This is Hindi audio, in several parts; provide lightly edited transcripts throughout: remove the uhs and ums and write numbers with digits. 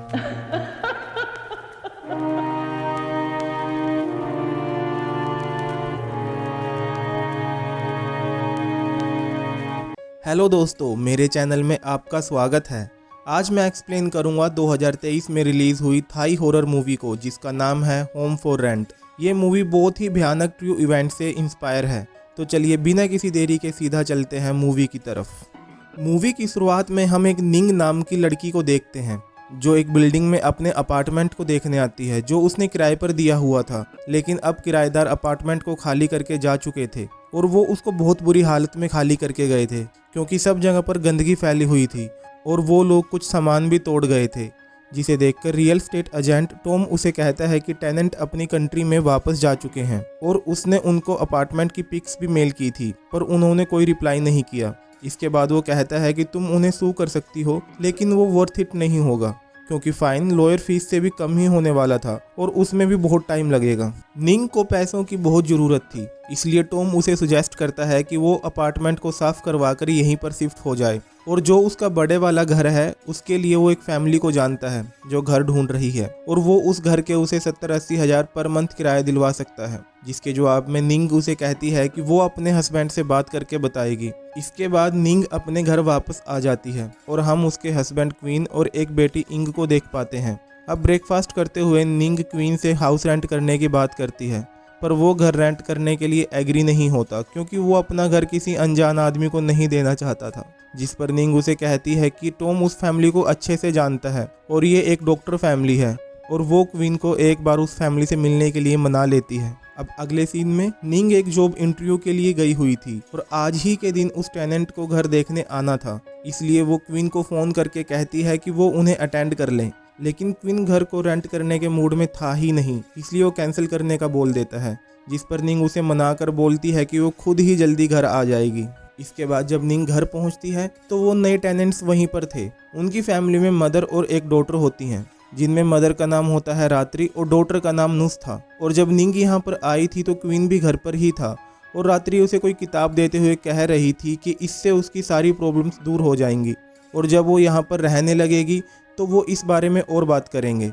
हेलो दोस्तों, मेरे चैनल में आपका स्वागत है। आज मैं एक्सप्लेन करूंगा 2023 में रिलीज़ हुई थाई हॉरर मूवी को, जिसका नाम है होम फॉर रेंट। ये मूवी बहुत ही भयानक ट्रू इवेंट से इंस्पायर है। तो चलिए बिना किसी देरी के सीधा चलते हैं मूवी की तरफ। मूवी की शुरुआत में हम एक निंग नाम की लड़की को देखते हैं, जो एक बिल्डिंग में अपने अपार्टमेंट को देखने आती है, जो उसने किराए पर दिया हुआ था। लेकिन अब किराएदार अपार्टमेंट को खाली करके जा चुके थे और वो उसको बहुत बुरी हालत में खाली करके गए थे, क्योंकि सब जगह पर गंदगी फैली हुई थी और वो लोग कुछ सामान भी तोड़ गए थे। जिसे देखकर रियल एस्टेट एजेंट टॉम उसे कहता है कि टेनेंट अपनी कंट्री में वापस जा चुके हैं और उसने उनको अपार्टमेंट की पिक्स भी मेल की थी, पर उन्होंने कोई रिप्लाई नहीं किया। इसके बाद वो कहता है कि तुम उन्हें सू कर सकती हो, लेकिन वो वर्थ इट नहीं होगा, क्योंकि फाइन लॉयर फीस से भी कम ही होने वाला था और उसमें भी बहुत टाइम लगेगा। निंग को पैसों की बहुत ज़रूरत थी, इसलिए टॉम उसे सुजेस्ट करता है कि वो अपार्टमेंट को साफ करवा कर यहीं पर शिफ्ट हो जाए। और जो उसका बड़े वाला घर है, उसके लिए वो एक फैमिली को जानता है जो घर ढूंढ रही है, और वो उस घर के उसे 70-80 हज़ार पर मंथ किराया दिलवा सकता है। जिसके जवाब में निंग उसे कहती है कि वो अपने हस्बैंड से बात करके बताएगी। इसके बाद निंग अपने घर वापस आ जाती है और हम उसके हस्बैंड क्वीन और एक बेटी इंग को देख पाते हैं। अब ब्रेकफास्ट करते हुए निंग क्वीन से हाउस रेंट करने की बात करती है, पर वो घर रेंट करने के लिए एग्री नहीं होता, क्योंकि वो अपना घर किसी अनजान आदमी को नहीं देना चाहता था। जिस पर निंग उसे कहती है कि टॉम उस फैमिली को अच्छे से जानता है और ये एक डॉक्टर फैमिली है, और वो क्वीन को एक बार उस फैमिली से मिलने के लिए मना लेती है। अब अगले सीन में निंग एक जॉब इंटरव्यू के लिए गई हुई थी और आज ही के दिन उस टेनेंट को घर देखने आना था, इसलिए वो क्वीन को फ़ोन करके कहती है कि वो उन्हें अटेंड कर लें। लेकिन क्वीन घर को रेंट करने के मूड में था ही नहीं, इसलिए वो कैंसिल करने का बोल देता है। जिस पर निंग उसे मनाकर बोलती है कि वो खुद ही जल्दी घर आ जाएगी। इसके बाद जब निंग घर पहुंचती है तो वो नए टेनेंट्स वहीं पर थे। उनकी फैमिली में मदर और एक डॉटर होती हैं, जिनमें मदर का नाम होता है रात्रि और डॉटर का नाम नुस था। और जब निंग यहाँ पर आई थी तो क्वीन भी घर पर ही था और रात्रि उसे कोई किताब देते हुए कह रही थी कि इससे उसकी सारी प्रॉब्लम्स दूर हो जाएंगी, और जब वो यहाँ पर रहने लगेगी तो वो इस बारे में और बात करेंगे।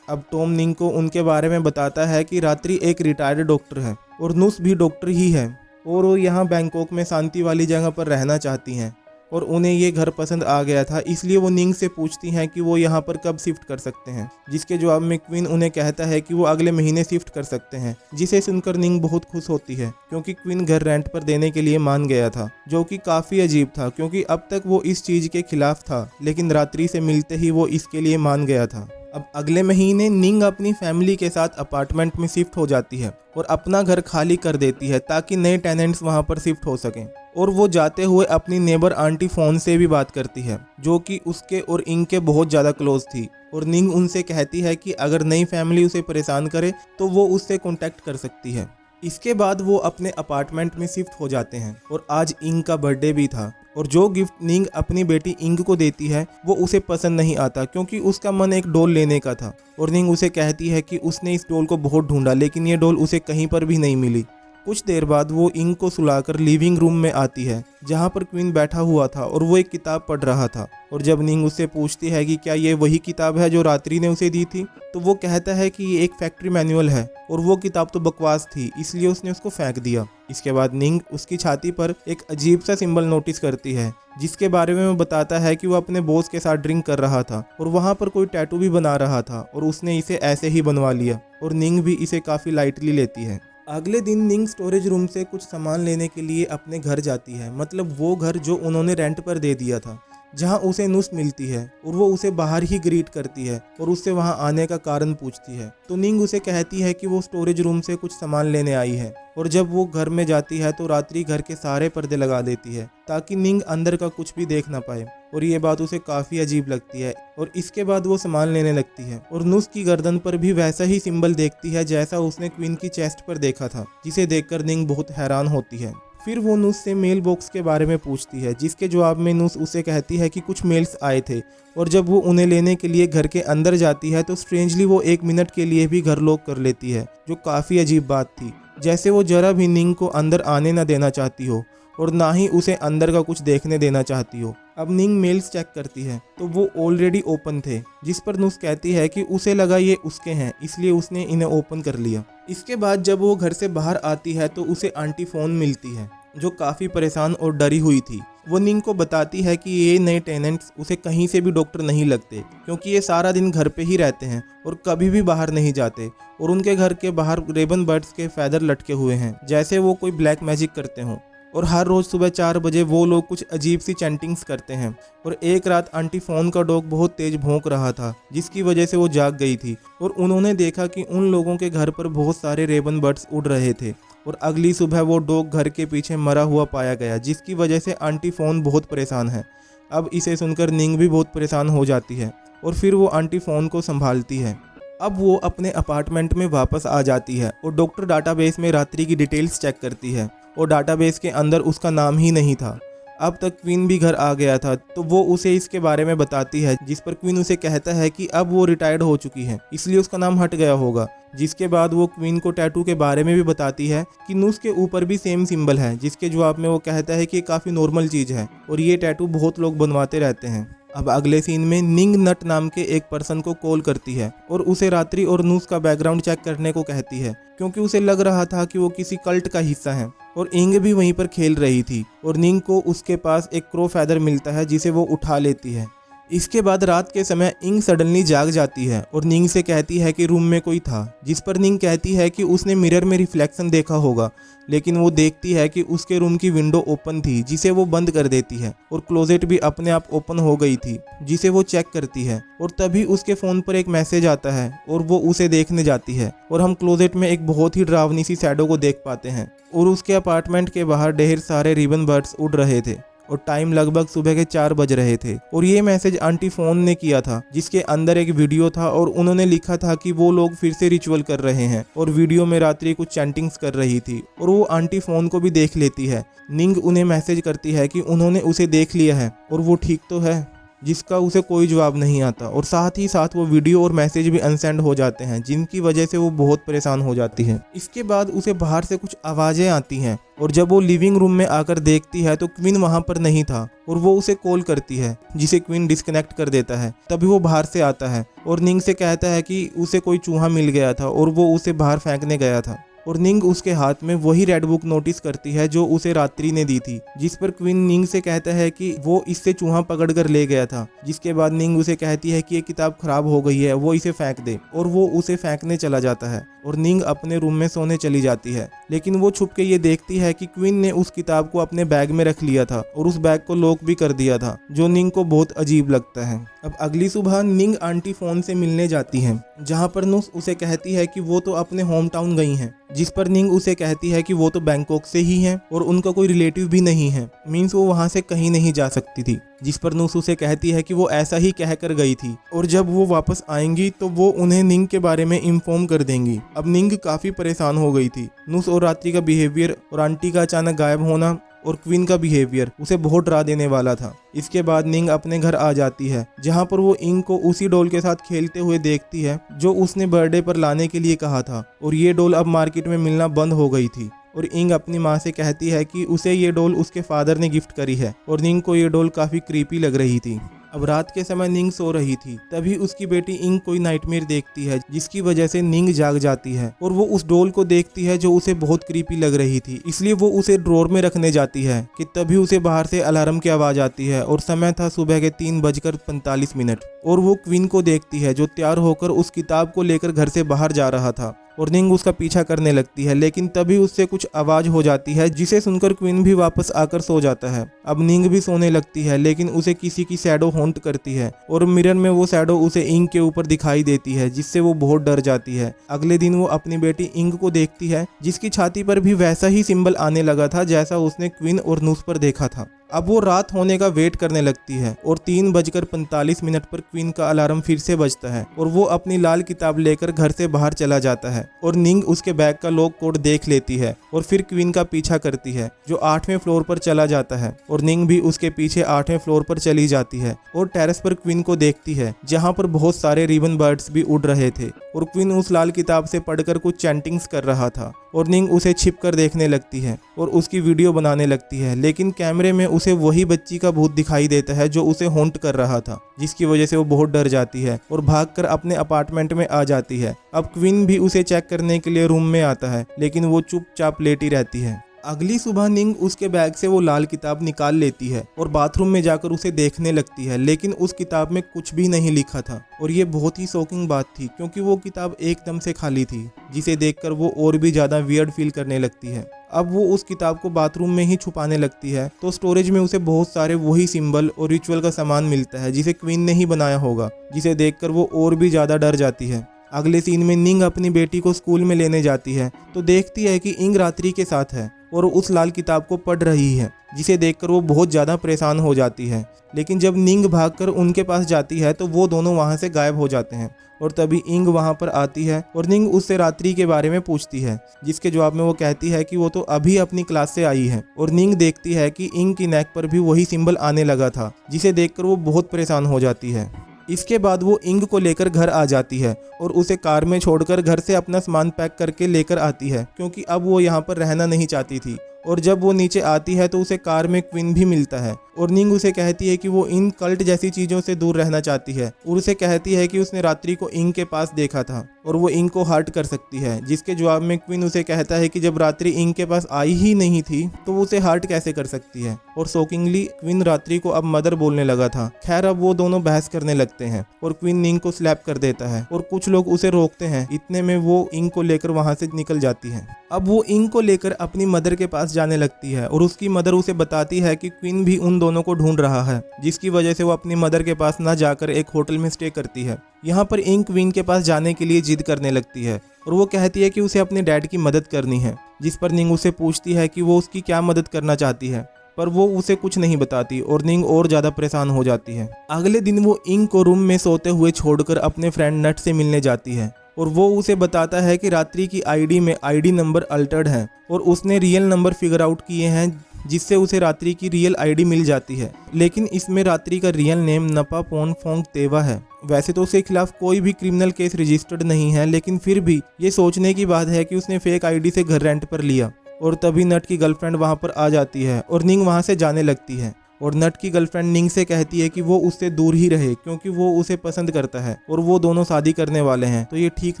अब टॉम निंग को उनके बारे में बताता है कि रात्रि एक रिटायर्ड डॉक्टर है और नुस भी डॉक्टर ही है, और वो यहाँ बैंकॉक में शांति वाली जगह पर रहना चाहती हैं और उन्हें ये घर पसंद आ गया था। इसलिए वो निंग से पूछती हैं कि वो यहाँ पर कब शिफ्ट कर सकते हैं, जिसके जवाब में क्वीन उन्हें कहता है कि वो अगले महीने शिफ्ट कर सकते हैं। जिसे सुनकर निंग बहुत खुश होती है, क्योंकि क्वीन घर रेंट पर देने के लिए मान गया था, जो कि काफ़ी अजीब था, क्योंकि अब तक वो इस चीज़ के खिलाफ था, लेकिन रात्रि से मिलते ही वो इसके लिए मान गया था। अब अगले महीने निंग अपनी फैमिली के साथ अपार्टमेंट में शिफ्ट हो जाती है और अपना घर खाली कर देती है ताकि नए टेनेंट्स वहां पर शिफ्ट हो सकें। और वो जाते हुए अपनी नेबर आंटी फ़ोन से भी बात करती है, जो कि उसके और इंग के बहुत ज़्यादा क्लोज थी। और निंग उनसे कहती है कि अगर नई फैमिली उसे परेशान करे तो वो उससे कॉन्टैक्ट कर सकती है। इसके बाद वो अपने अपार्टमेंट में शिफ्ट हो जाते हैं और आज इंग का बर्थडे भी था, और जो गिफ्ट निंग अपनी बेटी इंग को देती है वो उसे पसंद नहीं आता, क्योंकि उसका मन एक डॉल लेने का था। और निंग उसे कहती है कि उसने इस डॉल को बहुत ढूंढा, लेकिन ये डॉल उसे कहीं पर भी नहीं मिली। कुछ देर बाद वो इंग को सुलाकर लिविंग रूम में आती है, जहाँ पर क्वीन बैठा हुआ था और वो एक किताब पढ़ रहा था। और जब निंग उससे पूछती है कि क्या ये वही किताब है जो रात्रि ने उसे दी थी, तो वो कहता है कि ये एक फैक्ट्री मैनुअल है और वो किताब तो बकवास थी, इसलिए उसने उसको फेंक दिया। इसके बाद निंग उसकी छाती पर एक अजीब सा सिंबल नोटिस करती है, जिसके बारे में वो बताता है कि वो अपने बॉस के साथ ड्रिंक कर रहा था और वहाँ पर कोई टैटू भी बना रहा था, और उसने इसे ऐसे ही बनवा लिया, और निंग भी इसे काफ़ी लाइटली लेती है। अगले दिन निंग स्टोरेज रूम से कुछ सामान लेने के लिए अपने घर जाती है, मतलब वो घर जो उन्होंने रेंट पर दे दिया था, जहां उसे नुस मिलती है और वो उसे बाहर ही ग्रीट करती है और उससे वहां आने का कारण पूछती है। तो निंग उसे कहती है कि वो स्टोरेज रूम से कुछ सामान लेने आई है, और जब वो घर में जाती है तो रात्रि घर के सारे पर्दे लगा देती है ताकि निंग अंदर का कुछ भी देख ना पाए, और ये बात उसे काफ़ी अजीब लगती है। और इसके बाद वो सामान लेने लगती है और नुस की गर्दन पर भी वैसा ही सिंबल देखती है जैसा उसने क्वीन की चेस्ट पर देखा था, जिसे देखकर निंग बहुत हैरान होती है। फिर वो नुस से मेल बॉक्स के बारे में पूछती है, जिसके जवाब में नुस उसे कहती है कि कुछ मेल्स आए थे, और जब वो उन्हें लेने के लिए घर के अंदर जाती है तो स्ट्रेंजली वो 1 मिनट के लिए भी घर लॉक कर लेती है, जो काफ़ी अजीब बात थी, जैसे वो जरा भी निंग को अंदर आने ना देना चाहती हो। और ना ही उसे अंदर का कुछ देखने देना चाहती हो। अब निंग मेल्स चेक करती है तो वो ऑलरेडी ओपन थे, जिस पर नुस कहती है कि उसे लगा ये उसके हैं, इसलिए उसने इन्हें ओपन कर लिया। इसके बाद जब वो घर से बाहर आती है तो उसे आंटी फोन मिलती है, जो काफ़ी परेशान और डरी हुई थी। वो निंग को बताती है कि ये नए टेनेंट्स उसे कहीं से भी डॉक्टर नहीं लगते, क्योंकि ये सारा दिन घर पे ही रहते हैं और कभी भी बाहर नहीं जाते, और उनके घर के बाहर रेबन बर्ड्स के फैदर लटके हुए हैं, जैसे वो कोई ब्लैक मैजिक करते हों। और हर रोज़ सुबह 4 बजे वो लोग कुछ अजीब सी चैंटिंग्स करते हैं। और एक रात आंटी फोन का डॉग बहुत तेज भौंक रहा था, जिसकी वजह से वो जाग गई थी और उन्होंने देखा कि उन लोगों के घर पर बहुत सारे रेबन बर्ड्स उड़ रहे थे। और अगली सुबह वो डॉग घर के पीछे मरा हुआ पाया गया, जिसकी वजह से आंटी फोन बहुत परेशान है। अब इसे सुनकर निंग भी बहुत परेशान हो जाती है और फिर वो आंटी फोन को संभालती है। अब वो अपने अपार्टमेंट में वापस आ जाती है और डॉक्टर डाटाबेस में रात्रि की डिटेल्स चेक करती है, और डाटाबेस के अंदर उसका नाम ही नहीं था। अब तक क्वीन भी घर आ गया था, तो वो उसे इसके बारे में बताती है, जिस पर क्वीन उसे कहता है कि अब वो रिटायर्ड हो चुकी है, इसलिए उसका नाम हट गया होगा। जिसके बाद वो क्वीन को टैटू के बारे में भी बताती है कि नुस के ऊपर भी सेम सिंबल है, जिसके जवाब में वो कहता है कि ये काफ़ी नॉर्मल चीज़ है और ये टैटू बहुत लोग बनवाते रहते हैं। अब अगले सीन में निंग नट नाम के एक पर्सन को कॉल करती है और उसे रात्रि और नुस का बैकग्राउंड चेक करने को कहती है, क्योंकि उसे लग रहा था कि वो किसी कल्ट का हिस्सा है। और इंग भी वहीं पर खेल रही थी और निंग को उसके पास एक क्रो फैदर मिलता है, जिसे वो उठा लेती है। इसके बाद रात के समय इंग सडनली जाग जाती है और निंग से कहती है कि रूम में कोई था, जिस पर निंग कहती है कि उसने मिरर में रिफ्लेक्शन देखा होगा, लेकिन वो देखती है कि उसके रूम की विंडो ओपन थी, जिसे वो बंद कर देती है, और क्लोजेट भी अपने आप ओपन हो गई थी, जिसे वो चेक करती है। और तभी उसके फ़ोन पर एक मैसेज आता है और वो उसे देखने जाती है, और हम क्लोजेट में एक बहुत ही डरावनी सी शैडो को देख पाते हैं। और उसके अपार्टमेंट के बाहर ढेर सारे रिबन बर्ड्स उड़ रहे थे और टाइम लगभग सुबह के 4 बज रहे थे। और ये मैसेज आंटी फोन ने किया था, जिसके अंदर एक वीडियो था और उन्होंने लिखा था कि वो लोग फिर से रिचुअल कर रहे हैं, और वीडियो में रात्रि कुछ चैंटिंग्स कर रही थी और वो आंटी फोन को भी देख लेती है। निंग उन्हें मैसेज करती है कि उन्होंने उसे देख लिया है और वो ठीक तो है, जिसका उसे कोई जवाब नहीं आता, और साथ ही साथ वो वीडियो और मैसेज भी अनसेंड हो जाते हैं, जिनकी वजह से वो बहुत परेशान हो जाती है। इसके बाद उसे बाहर से कुछ आवाज़ें आती हैं, और जब वो लिविंग रूम में आकर देखती है तो क्वीन वहाँ पर नहीं था, और वो उसे कॉल करती है, जिसे क्वीन डिस्कनेक्ट कर देता है। तभी वो बाहर से आता है और निंग से कहता है कि उसे कोई चूहा मिल गया था और वो उसे बाहर फेंकने गया था। और निंग उसके हाथ में वही रेड बुक नोटिस करती है जो उसे रात्रि ने दी थी, जिस पर क्वीन निंग से कहता है कि वो इससे चूहा पकड़ कर ले गया था। जिसके बाद निंग उसे कहती है कि ये किताब खराब हो गई है, वो इसे फेंक दे, और वो उसे फेंकने चला जाता है और निंग अपने रूम में सोने चली जाती है। लेकिन वो छुप के ये देखती है कि क्वीन ने उस किताब को अपने बैग में रख लिया था और उस बैग को लॉक भी कर दिया था, जो निंग को बहुत अजीब लगता है। अब अगली सुबह निंग आंटी फोन से मिलने जाती है, जहाँ पर नुस उसे कहती है कि वो तो अपने होम टाउन गई हैं, जिस पर निंग उसे कहती है कि वो तो बैंकॉक से ही हैं और उनका कोई रिलेटिव भी नहीं है, मीन्स वो वहाँ से कहीं नहीं जा सकती थी। जिस पर नुस उसे कहती है कि वो ऐसा ही कह कर गई थी और जब वो वापस आएंगी तो वो उन्हें निंग के बारे में इन्फॉर्म कर देंगी। अब निंग काफ़ी परेशान हो गई थी। नुस और रात्रि का बिहेवियर और आंटी का अचानक गायब होना और क्वीन का बिहेवियर उसे बहुत डरा देने वाला था। इसके बाद निंग अपने घर आ जाती है, जहाँ पर वो इंग को उसी डॉल के साथ खेलते हुए देखती है जो उसने बर्थडे पर लाने के लिए कहा था, और ये डॉल अब मार्केट में मिलना बंद हो गई थी। और इंग अपनी माँ से कहती है कि उसे ये डॉल उसके फादर ने गिफ्ट करी है, और निंग को ये डॉल काफ़ी क्रीपी लग रही थी। अब रात के समय निंग सो रही थी, तभी उसकी बेटी इंग कोई नाइटमेयर देखती है, जिसकी वजह से निंग जाग जाती है और वो उस डॉल को देखती है जो उसे बहुत क्रीपी लग रही थी। इसलिए वो उसे ड्रॉर में रखने जाती है कि तभी उसे बाहर से अलार्म की आवाज़ आती है और समय था सुबह के 3:45 और वो क्वीन को देखती है जो तैयार होकर उस किताब को लेकर घर से बाहर जा रहा था, और निंग उसका पीछा करने लगती है। लेकिन तभी उससे कुछ आवाज़ हो जाती है, जिसे सुनकर क्वीन भी वापस आकर सो जाता है। अब निंग भी सोने लगती है, लेकिन उसे किसी की शैडो हॉन्ट करती है और मिरर में वो शैडो उसे इंग के ऊपर दिखाई देती है, जिससे वो बहुत डर जाती है। अगले दिन वो अपनी बेटी इंग को देखती है, जिसकी छाती पर भी वैसा ही सिंबल आने लगा था जैसा उसने क्वीन और नुस पर देखा था। अब वो रात होने का वेट करने लगती है और 3:45 पर क्वीन का अलार्म फिर से बजता है और वो अपनी लाल किताब लेकर घर से बाहर चला जाता है, और निंग उसके बैग का लॉक कोड देख लेती है और फिर क्वीन का पीछा करती है, जो 8वें फ्लोर पर चला जाता है, और निंग भी उसके पीछे 8वें फ्लोर पर चली जाती है और टेरेस पर क्वीन को देखती है, जहाँ पर बहुत सारे रिबन बर्ड्स भी उड़ रहे थे और क्वीन उस लाल किताब से पढ़कर कुछ चैंटिंग्स कर रहा था और निंग उसे छिप कर देखने लगती है और उसकी वीडियो बनाने लगती है, लेकिन कैमरे में उसे वही बच्ची का भूत दिखाई देता है जो उसे हॉन्ट कर रहा था, जिसकी वजह से वो बहुत डर जाती है और भागकर अपने अपार्टमेंट में आ जाती है। अब क्वीन भी उसे चेक करने के लिए रूम में आता है, लेकिन वो चुपचाप लेटी रहती है। अगली सुबह निंग उसके बैग से वो लाल किताब निकाल लेती है और बाथरूम में जाकर उसे देखने लगती है, लेकिन उस किताब में कुछ भी नहीं लिखा था और ये बहुत ही शॉकिंग बात थी क्योंकि वो किताब एकदम से खाली थी, जिसे देखकर वो और भी ज़्यादा वियर्ड फील करने लगती है। अब वो उस किताब को बाथरूम में ही छुपाने लगती है तो स्टोरेज में उसे बहुत सारे वही सिंबल और रिचुअल का सामान मिलता है जिसे क्वीन ने ही बनाया होगा, जिसे देखकर वो और भी ज़्यादा डर जाती है। अगले सीन में निंग अपनी बेटी को स्कूल में लेने जाती है तो देखती है कि इंग रात्रि के साथ है और उस लाल किताब को पढ़ रही है, जिसे देखकर वो बहुत ज़्यादा परेशान हो जाती है। लेकिन जब निंग भागकर उनके पास जाती है तो वो दोनों वहाँ से गायब हो जाते हैं और तभी इंग वहाँ पर आती है और निंग उससे रात्रि के बारे में पूछती है, जिसके जवाब में वो कहती है कि वो तो अभी अपनी क्लास से आई है। और निंग देखती है कि इंग की नेक पर भी वही सिंबल आने लगा था, जिसे देखकर वो बहुत परेशान हो जाती है। इसके बाद वो इंग को लेकर घर आ जाती है और उसे कार में छोड़कर घर से अपना सामान पैक करके लेकर आती है, क्योंकि अब वो यहाँ पर रहना नहीं चाहती थी। और जब वो नीचे आती है तो उसे कार में क्वीन भी मिलता है और निंग उसे कहती है कि वो इन कल्ट जैसी चीज़ों से दूर रहना चाहती है और उसे कहती है कि उसने रात्रि को इंग के पास देखा था और वो इंग को हर्ट कर सकती है, जिसके जवाब में क्वीन उसे कहता है कि जब रात्रि इंग के पास आई ही नहीं थी तो वो उसे हर्ट कैसे कर सकती है। और शॉकिंगली क्वीन रात्रि को अब मदर बोलने लगा था। खैर अब वो दोनों बहस करने लगते हैं और क्वीन निंग को स्लैप कर देता है और कुछ लोग उसे रोकते हैं। इतने में वो इंग को लेकर वहां से निकल जाती है। अब वो इंग को लेकर अपनी मदर के पास जाने लगती है और उसकी मदर उसे बताती है कि क्वीन भी उन दोनों को ढूंढ रहा है, जिसकी वजह से वो अपनी मदर के पास न जाकर एक होटल में स्टे करती है। यहाँ पर इंग क्वीन के पास जाने के लिए जिद करने लगती है और वो कहती है कि उसे अपने डैड की मदद करनी है, जिस पर निंग उसे पूछती है कि वो उसकी क्या मदद करना चाहती है, पर वो उसे कुछ नहीं बताती और निंग और ज़्यादा परेशान हो जाती है। अगले दिन वो इंग को रूम में सोते हुए छोड़कर अपने फ्रेंड नट से मिलने जाती है और वो उसे बताता है कि रात्रि की आईडी में आईडी नंबर अल्टर्ड है और उसने रियल नंबर फिगर आउट किए हैं, जिससे उसे रात्रि की रियल आईडी मिल जाती है। लेकिन इसमें रात्रि का रियल नेम नपापोन फोंग तेवा है। वैसे तो उसके खिलाफ कोई भी क्रिमिनल केस रजिस्टर्ड नहीं है, लेकिन फिर भी ये सोचने की बात है कि उसने फेक आईडी से घर रेंट पर लिया। और तभी नट की गर्लफ्रेंड वहाँ पर आ जाती है और निंग वहाँ से जाने लगती है और नट की गर्लफ्रेंड निंग से कहती है कि वो उससे दूर ही रहे क्योंकि वो उसे पसंद करता है और वो दोनों शादी करने वाले हैं, तो ये ठीक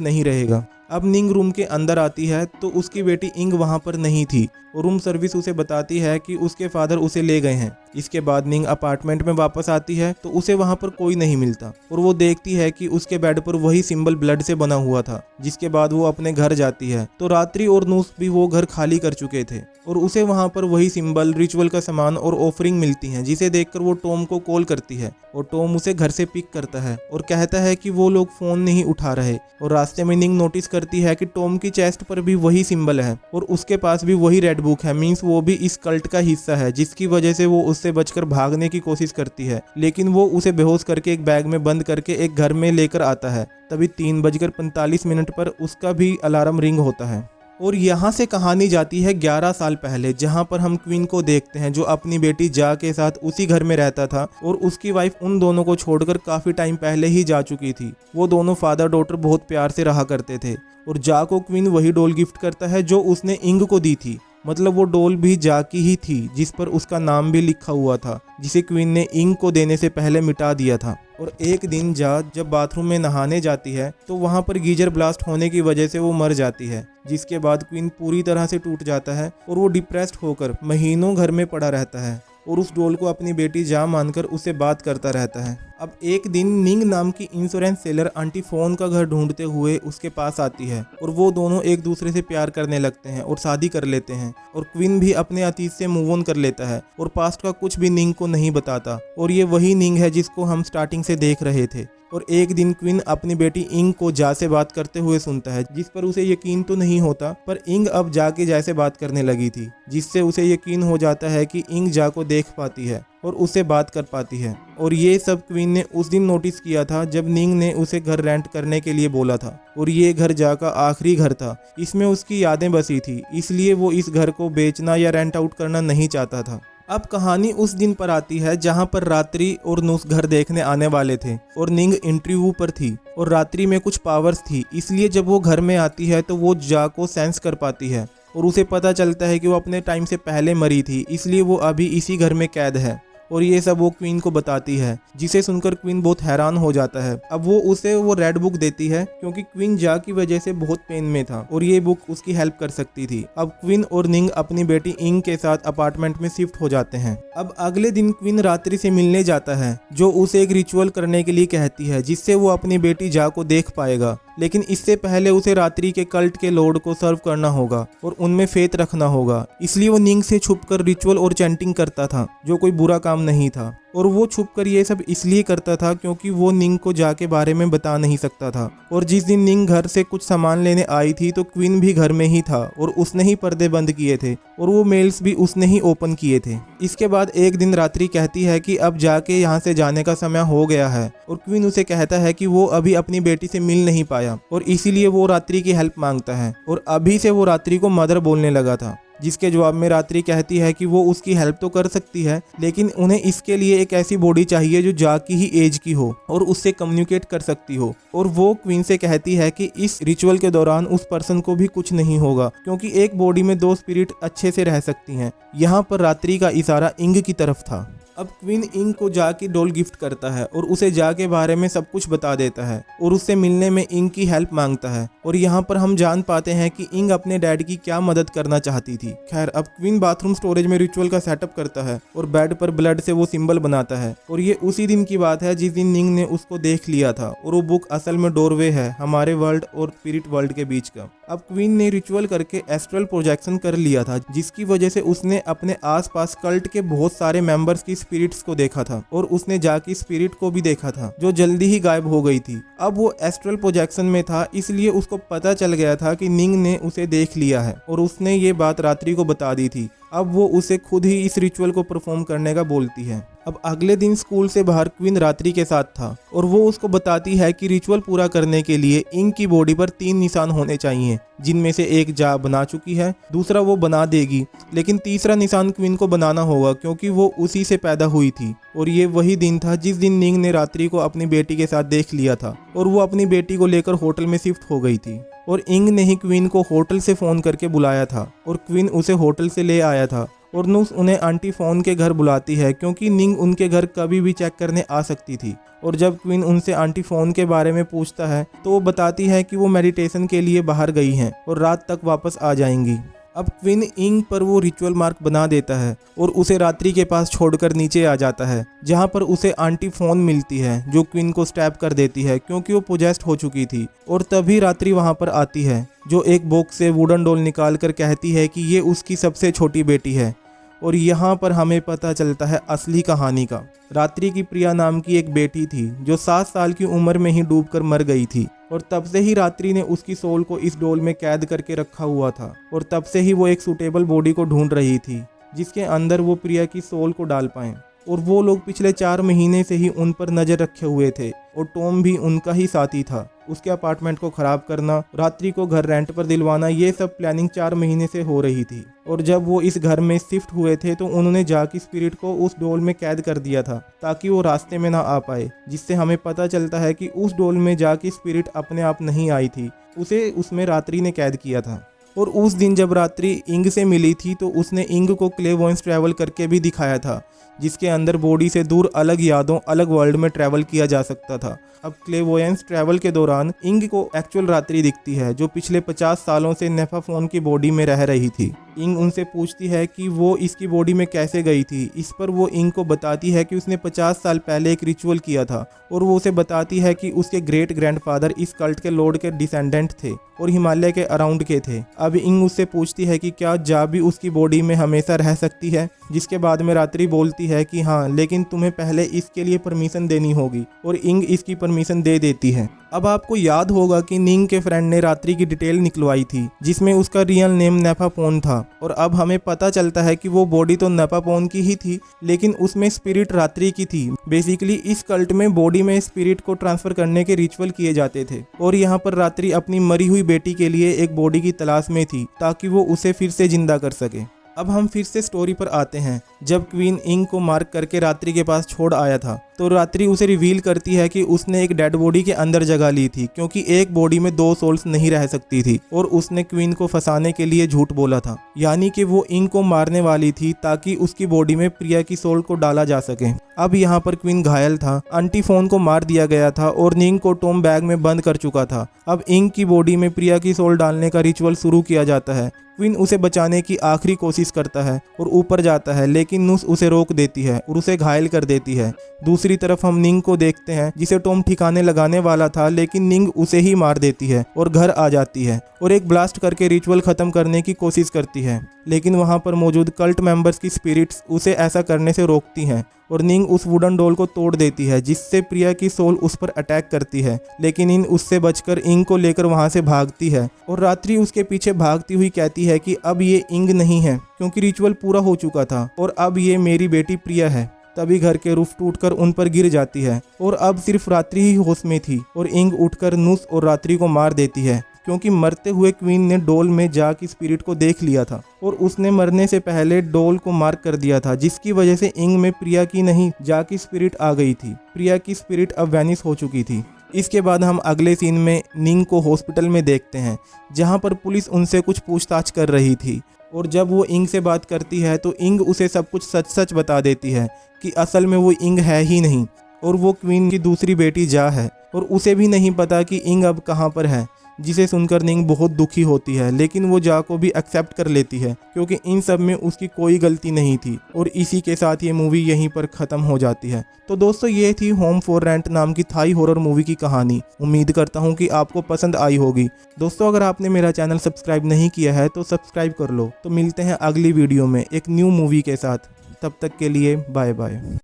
नहीं रहेगा। अब निंग रूम के अंदर आती है तो उसकी बेटी इंग वहाँ पर नहीं थी और रूम सर्विस उसे बताती है कि उसके फादर उसे ले गए हैं। इसके बाद निंग अपार्टमेंट में वापस आती है तो उसे वहाँ पर कोई नहीं मिलता और वो देखती है कि उसके बेड पर वही सिंबल ब्लड से बना हुआ था। जिसके बाद वो अपने घर जाती है तो रात्रि और नूस भी वो घर खाली कर चुके थे और उसे वहाँ पर वही सिंबल, रिचुअल का सामान और ऑफरिंग मिलती हैं, जिसे देखकर वो टॉम को कॉल करती है और टॉम उसे घर से पिक करता है और कहता है कि वो लोग फोन नहीं उठा रहे। और रास्ते में निंग नोटिस करती है कि टॉम की चेस्ट पर भी वही सिंबल है और उसके पास भी वही रेड बुक है, मींस वो भी इस कल्ट का हिस्सा है, जिसकी वजह से वो उससे बचकर भागने की कोशिश करती है। लेकिन वो उसे बेहोश करके एक बैग में बंद करके एक घर में लेकर आता है। तभी 3:45 पर उसका भी अलार्म रिंग होता है और यहाँ से कहानी जाती है 11 साल पहले, जहाँ पर हम क्वीन को देखते हैं जो अपनी बेटी जा के साथ उसी घर में रहता था और उसकी वाइफ उन दोनों को छोड़कर काफ़ी टाइम पहले ही जा चुकी थी। वो दोनों फादर डॉटर बहुत प्यार से रहा करते थे और जा को क्वीन वही डॉल गिफ्ट करता है जो उसने इंग को दी थी। मतलब वो डॉल भी जा की ही थी, जिस पर उसका नाम भी लिखा हुआ था, जिसे क्वीन ने इंग को देने से पहले मिटा दिया था। और एक दिन जा जब बाथरूम में नहाने जाती है तो वहाँ पर गीजर ब्लास्ट होने की वजह से वो मर जाती है, जिसके बाद क्वीन पूरी तरह से टूट जाता है और वो डिप्रेस्ड होकर महीनों घर में पड़ा रहता है और उस डॉल को अपनी बेटी जा मानकर उससे बात करता रहता है। अब एक दिन निंग नाम की इंश्योरेंस सेलर आंटी फोन का घर ढूंढते हुए उसके पास आती है और वो दोनों एक दूसरे से प्यार करने लगते हैं और शादी कर लेते हैं और क्वीन भी अपने अतीत से मूव ऑन कर लेता है और पास्ट का कुछ भी निंग को नहीं बताता। और ये वही निंग है जिसको हम स्टार्टिंग से देख रहे थे। और एक दिन क्वीन अपनी बेटी इंग को जा से बात करते हुए सुनता है, जिस पर उसे यकीन तो नहीं होता, पर इंग अब जा के जा से बात करने लगी थी, जिससे उसे यकीन हो जाता है कि इंग जा को देख पाती है और उससे बात कर पाती है। और ये सब क्वीन ने उस दिन नोटिस किया था जब निंग ने उसे घर रेंट करने के लिए बोला था और ये घर जा का आखिरी घर था। इसमें उसकी यादें बसी थी, इसलिए वो इस घर को बेचना या रेंट आउट करना नहीं चाहता था। अब कहानी उस दिन पर आती है जहां पर रात्रि और नुस घर देखने आने वाले थे और निंग इंटरव्यू पर थी और रात्रि में कुछ पावर्स थी, इसलिए जब वो घर में आती है तो वो जा को सेंस कर पाती है और उसे पता चलता है कि वो अपने टाइम से पहले मरी थी, इसलिए वो अभी इसी घर में कैद है। और ये सब वो क्वीन को बताती है, जिसे सुनकर क्वीन बहुत हैरान हो जाता है। अब वो उसे वो रेड बुक देती है क्योंकि क्वीन जा की वजह से बहुत पेन में था और ये बुक उसकी हेल्प कर सकती थी। अब क्वीन और निंग अपनी बेटी इंग के साथ अपार्टमेंट में शिफ्ट हो जाते हैं। अब अगले दिन क्वीन रात्रि से मिलने जाता है, जो उसे एक रिचुअल करने के लिए कहती है जिससे वो अपनी बेटी जा को देख पाएगा, लेकिन इससे पहले उसे रात्रि के कल्ट के लॉर्ड को सर्व करना होगा और उनमें फेथ रखना होगा। इसलिए वो निंग से छुपकर रिचुअल और चैंटिंग करता था, जो कोई बुरा काम नहीं था। और वो छुपकर ये सब इसलिए करता था क्योंकि वो निंग को जा के बारे में बता नहीं सकता था। और जिस दिन निंग घर से कुछ सामान लेने आई थी तो क्वीन भी घर में ही था और उसने ही पर्दे बंद किए थे और वो मेल्स भी उसने ही ओपन किए थे। इसके बाद एक दिन रात्रि कहती है कि अब जाके यहाँ से जाने का समय हो गया है और क्वीन उसे कहता है कि वो अभी अपनी बेटी से मिल नहीं पाया और इसीलिए वो रात्रि की हेल्प मांगता है और अभी से वो रात्रि को मदर बोलने लगा था, जिसके जवाब में रात्रि कहती है कि वो उसकी हेल्प तो कर सकती है, लेकिन उन्हें इसके लिए एक ऐसी बॉडी चाहिए जो जा की ही एज की हो और उससे कम्युनिकेट कर सकती हो। और वो क्वीन से कहती है कि इस रिचुअल के दौरान उस पर्सन को भी कुछ नहीं होगा क्योंकि एक बॉडी में 2 स्पिरिट अच्छे से रह सकती हैं। यहाँ पर रात्रि का इशारा इंग की तरफ था। अब क्वीन इंग को जा की डॉल गिफ्ट करता है और उसे जा के बारे में सब कुछ बता देता है और उससे मिलने में इंग की हेल्प मांगता है। और यहाँ पर हम जान पाते हैं कि इंग अपने डैड की क्या मदद करना चाहती थी। खैर, अब क्वीन बाथरूम स्टोरेज में रिचुअल का सेटअप करता है और बेड पर ब्लड से वो सिंबल बनाता है। और ये उसी दिन की बात है जिस दिन निंग ने उसको देख लिया था और वो बुक असल में डोरवे है हमारे वर्ल्ड और स्पिरिट वर्ल्ड के बीच का। अब क्वीन ने रिचुअल करके एस्ट्रल प्रोजेक्शन कर लिया था, जिसकी वजह से उसने अपने आसपास कल्ट के बहुत सारे मेंबर्स की स्पिरिट्स को देखा था और उसने जाकी स्पिरिट को भी देखा था जो जल्दी ही गायब हो गई थी। अब वो एस्ट्रल प्रोजेक्शन में था, इसलिए उसको पता चल गया था कि निंग ने उसे देख लिया है और उसने ये बात रात्रि को बता दी थी। अब वो उसे खुद ही इस रिचुअल को परफॉर्म करने का बोलती है। अब अगले दिन स्कूल से बाहर क्वीन रात्रि के साथ था और वो उसको बताती है कि रिचुअल पूरा करने के लिए इंग की बॉडी पर 3 निशान होने चाहिए, जिनमें से एक जा बना चुकी है, दूसरा वो बना देगी, लेकिन तीसरा निशान क्वीन को बनाना होगा क्योंकि वो उसी से पैदा हुई थी। और ये वही दिन था जिस दिन निंग ने रात्रि को अपनी बेटी के साथ देख लिया था और वो अपनी बेटी को लेकर होटल में शिफ्ट हो गई थी। और इंग ने ही क्वीन को होटल से फ़ोन करके बुलाया था और क्वीन उसे होटल से ले आया था। और नुस उन्हें आंटी फ़ोन के घर बुलाती है क्योंकि निंग उनके घर कभी भी चेक करने आ सकती थी। और जब क्वीन उनसे आंटी फ़ोन के बारे में पूछता है तो वो बताती है कि वो मेडिटेशन के लिए बाहर गई हैं और रात तक वापस आ जाएंगी। अब क्वीन इंग पर वो रिचुअल मार्क बना देता है और उसे रात्रि के पास छोड़कर नीचे आ जाता है, जहां पर उसे आंटी फ़ोन मिलती है जो क्वीन को स्टैब कर देती है क्योंकि वो पोजेस्ड हो चुकी थी। और तभी रात्रि वहां पर आती है जो एक बॉक्स से वुडन डॉल निकाल कर कहती है कि ये उसकी सबसे छोटी बेटी है। और यहाँ पर हमें पता चलता है असली कहानी का। रात्रि की प्रिया नाम की एक बेटी थी जो 7 साल की उम्र में ही डूबकर मर गई थी और तब से ही रात्रि ने उसकी सोल को इस डोल में कैद करके रखा हुआ था और तब से ही वो एक सूटेबल बॉडी को ढूंढ रही थी जिसके अंदर वो प्रिया की सोल को डाल पाएं। और वो लोग पिछले 4 महीने से ही उन पर नज़र रखे हुए थे और टॉम भी उनका ही साथी था। उसके अपार्टमेंट को ख़राब करना, रात्रि को घर रेंट पर दिलवाना, ये सब प्लानिंग 4 महीने से हो रही थी। और जब वो इस घर में शिफ्ट हुए थे तो उन्होंने जाकी स्पिरिट को उस डोल में कैद कर दिया था ताकि वो रास्ते में ना आ पाए, जिससे हमें पता चलता है कि उस डोल में जाकी स्पिरिट अपने आप नहीं आई थी, उसे उसमें रात्रि ने कैद किया था। और उस दिन जब रात्रि इंग से मिली थी तो उसने इंग को क्लेवॉयंस ट्रैवल करके भी दिखाया था, जिसके अंदर बॉडी से दूर अलग यादों, अलग वर्ल्ड में ट्रैवल किया जा सकता था। अब क्लेवॉयंस ट्रैवल के दौरान इंग को एक्चुअल रात्रि दिखती है जो पिछले 50 सालों से नेफाफोन की बॉडी में रह रही थी। इंग उनसे पूछती है कि वो इसकी बॉडी में कैसे गई थी। इस पर वो इंग को बताती है कि उसने 50 साल पहले एक रिचुअल किया था और वो उसे बताती है कि उसके ग्रेट ग्रैंडफादर इस कल्ट के लॉर्ड के डिसेंडेंट थे और हिमालय के अराउंड के थे। अब इंग उससे पूछती है कि क्या जा भी उसकी बॉडी में हमेशा रह सकती है, जिसके बाद में रात्रि बोलती है कि हाँ, लेकिन तुम्हें पहले इसके लिए परमिशन देनी होगी और इंग इसकी परमिशन दे देती है। अब आपको याद होगा कि निंग के फ्रेंड ने रात्रि की डिटेल निकलवाई थी जिसमें उसका रियल नेम नेफापोन था और अब हमें पता चलता है कि वो बॉडी तो नेफापोन की ही थी लेकिन उसमें स्पिरिट रात्रि की थी। बेसिकली इस कल्ट में बॉडी में स्पिरिट को ट्रांसफर करने के रिचुअल किए जाते थे और यहाँ पर रात्रि अपनी मरी हुई बेटी के लिए एक बॉडी की तलाश में थी ताकि वो उसे फिर से जिंदा कर सके। अब हम फिर से स्टोरी पर आते हैं। जब क्वीन इंग को मार्क करके रात्रि के पास छोड़ आया था तो रात्रि उसे रिवील करती है कि उसने एक डेड बॉडी के अंदर जगह ली थी, क्योंकि एक बॉडी में 2 सोल्स नहीं रह सकती थी और उसने क्वीन को फंसाने के लिए झूठ बोला था। यानी कि वो इंग को मारने वाली थी ताकि उसकी बॉडी में प्रिया की सोल को डाला जा सके। अब यहाँ पर क्वीन घायल था, अंटीफोन को मार दिया गया था और निंग को टॉम बैग में बंद कर चुका था। अब इंग की बॉडी में प्रिया की सोल डालने का रिचुअल शुरू किया जाता है। क्वीन उसे बचाने की आखिरी कोशिश करता है और ऊपर जाता है, लेकिन नुस उसे रोक देती है और उसे घायल कर देती है। दूसरी तरफ हम निंग को देखते हैं जिसे टॉम ठिकाने लगाने वाला था, लेकिन निंग उसे ही मार देती है और घर आ जाती है और एक ब्लास्ट करके रिचुअल खत्म करने की कोशिश करती है, लेकिन वहां पर मौजूद कल्ट मेंबर्स की स्पिरिट्स उसे ऐसा करने से रोकती हैं और निंग उस वुडन डोल को तोड़ देती है, जिससे प्रिया की सोल उस पर अटैक करती है। लेकिन इन उससे बचकर इंग को लेकर वहां से भागती है और रात्रि उसके पीछे भागती हुई कहती है कि अब ये इंग नहीं है, क्योंकि रिचुअल पूरा हो चुका था और अब ये मेरी बेटी प्रिया है। तभी घर के रूफ टूटकर उन पर गिर जाती है और अब सिर्फ रात्रि ही होश में थी और इंग उठकर नुस और रात्रि को मार देती है, क्योंकि मरते हुए क्वीन ने डोल में जा की स्पिरिट को देख लिया था और उसने मरने से पहले डोल को मार्क कर दिया था, जिसकी वजह से इंग में प्रिया की नहीं जा की स्पिरिट आ गई थी। प्रिया की स्पिरिट अब वैनिश हो चुकी थी। इसके बाद हम अगले सीन में निंग को हॉस्पिटल में देखते हैं, जहां पर पुलिस उनसे कुछ पूछताछ कर रही थी और जब वो इंग से बात करती है तो इंग उसे सब कुछ सच सच बता देती है कि असल में वो इंग है ही नहीं और वो क्वीन की दूसरी बेटी जा है और उसे भी नहीं पता कि इंग अब कहाँ पर है, जिसे सुनकर निंग बहुत दुखी होती है। लेकिन वो जा को भी एक्सेप्ट कर लेती है, क्योंकि इन सब में उसकी कोई गलती नहीं थी। और इसी के साथ ये मूवी यहीं पर ख़त्म हो जाती है। तो दोस्तों, ये थी होम फॉर रेंट नाम की थाई हॉरर मूवी की कहानी। उम्मीद करता हूँ कि आपको पसंद आई होगी। दोस्तों, अगर आपने मेरा चैनल सब्सक्राइब नहीं किया है तो सब्सक्राइब कर लो। तो मिलते हैं अगली वीडियो में एक न्यू मूवी के साथ। तब तक के लिए बाय बाय।